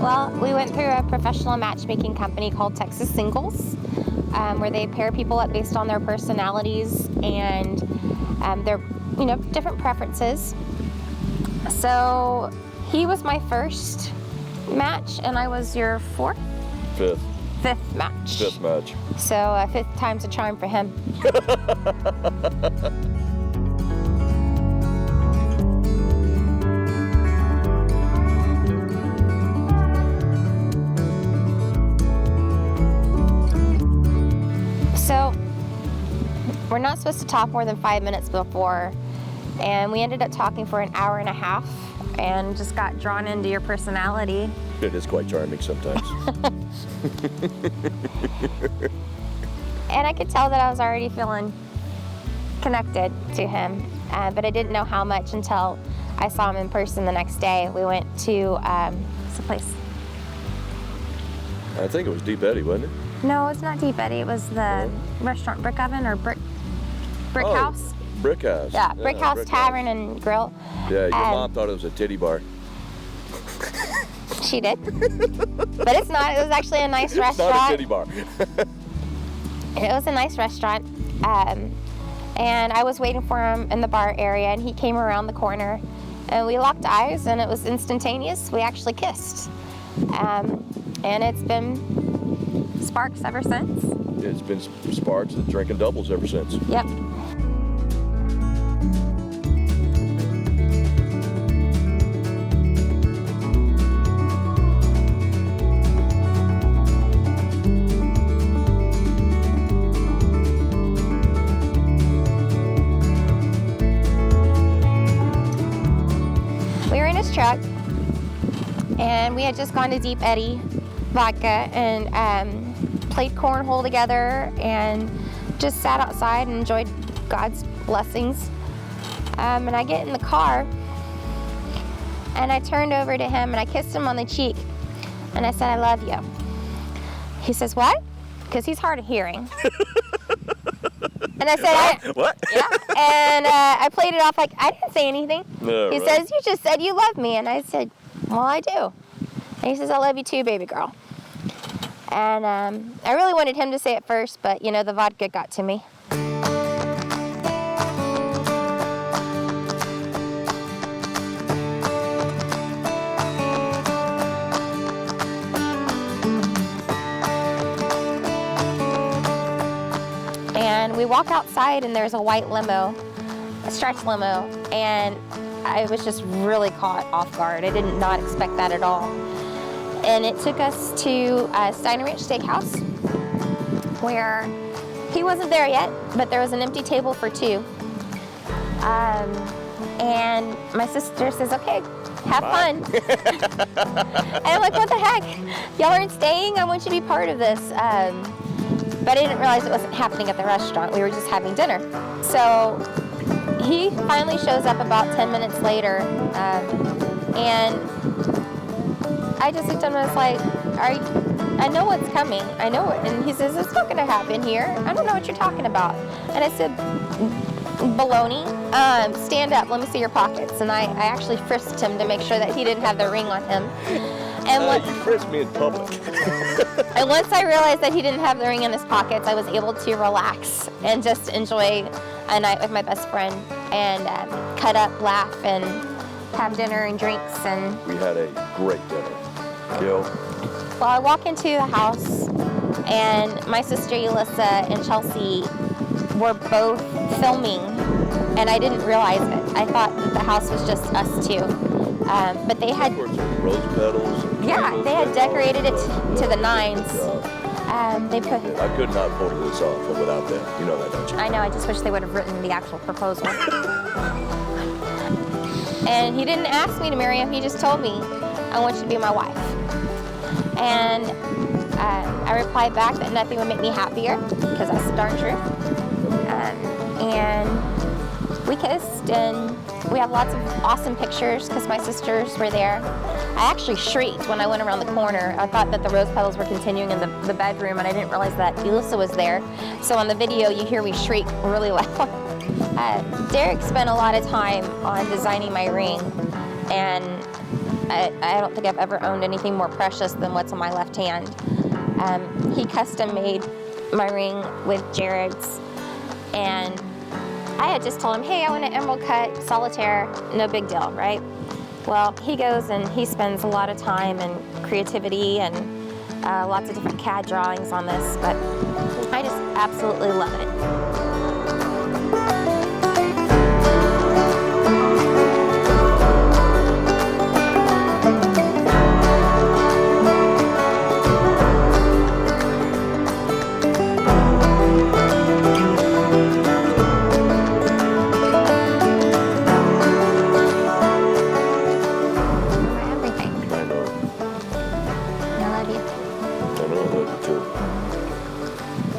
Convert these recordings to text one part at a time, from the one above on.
Well, we went through a professional matchmaking company called Texas Singles, where they pair people up based on their personalities and their, different preferences. So he was my first match, and I was your fourth? Fifth match. Fifth match. So fifth time's a charm for him. So we're not supposed to talk more than 5 minutes before, and we ended up talking for an hour and a half and just got drawn into your personality. It is quite charming sometimes. And I could tell that I was already feeling connected to him, but I didn't know how much until I saw him in person the next day. We went to what's the place? I think it was Deep Eddy, wasn't it? No, it's not Deep Eddy. It was the restaurant Brick Oven or Brick House. Brick House. Yeah, Brick House Tavern and Grill. Yeah, your mom thought it was a titty bar. She did, but it's not. It was actually a nice restaurant. It's not a titty bar. It was a nice restaurant, and I was waiting for him in the bar area, and he came around the corner, and we locked eyes, and it was instantaneous. We actually kissed, and it's been sparks ever since. It's been sparks and drinking doubles ever since. Yep. We were in his truck, and we had just gone to Deep Eddy Vodka and played cornhole together and just sat outside and enjoyed God's blessings. And I get in the car, and I turned over to him and I kissed him on the cheek, and I said, "I love you." He says, "What?" Because he's hard of hearing. And I said, "What?" Yeah. And I played it off like I didn't say anything. No, he says, "You just said you love me." And I said, "Well, I do." And he says, "I love you too, baby girl." And I really wanted him to say it first, but the vodka got to me. And we walk outside, and there's a white limo, a stretch limo, and I was just really caught off guard. I did not expect that at all. And it took us to Steiner Ranch Steakhouse, where he wasn't there yet, but there was an empty table for two. And my sister says, "Okay, have fun." And I'm like, "What the heck? Y'all aren't staying? I want you to be part of this." But I didn't realize it wasn't happening at the restaurant. We were just having dinner. So he finally shows up about 10 minutes later, and I just looked at him and was like, I know what's coming. I know it. And he says, "It's not going to happen here. I don't know what you're talking about." And I said, "Baloney. Stand up. Let me see your pockets." And I actually frisked him to make sure that he didn't have the ring on him. And you frisked me in public. And once I realized that he didn't have the ring in his pockets, I was able to relax and just enjoy a night with my best friend and cut up, laugh, and have dinner and drinks. And we had a great dinner. Gil? Well, I walk into the house, and my sister Elissa and Chelsea were both filming, and I didn't realize it. I thought that the house was just us two. But they had rose petals. Yeah, they had decorated it to the nines. They put. I could not pull this off without them. You know that, don't you? I know. I just wish they would have written the actual proposal. And he didn't ask me to marry him. He just told me, "I want you to be my wife." And I replied back that nothing would make me happier, because that's the darn truth. And we kissed, and we have lots of awesome pictures because my sisters were there. I actually shrieked when I went around the corner. I thought that the rose petals were continuing in the bedroom, and I didn't realize that Elissa was there. So on the video, you hear me shriek really loud. Derek spent a lot of time on designing my ring, and I don't think I've ever owned anything more precious than what's on my left hand. He custom made my ring with Jared's, and I had just told him, hey, I want an emerald cut solitaire, no big deal, right? Well, he goes and he spends a lot of time and creativity and lots of different CAD drawings on this, but I just absolutely love it.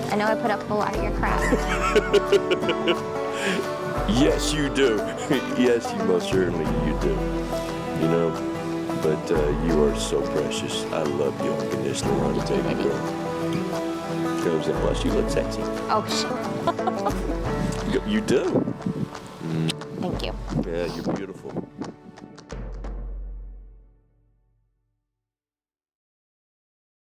I know I put up a lot of your crap. Yes, you do. Yes, you most certainly you do. You know, but you are so precious. I love you unconditionally, honey, baby girl. And plus, you look sexy. Oh, shit. You do. Thank you. Yeah, you're beautiful.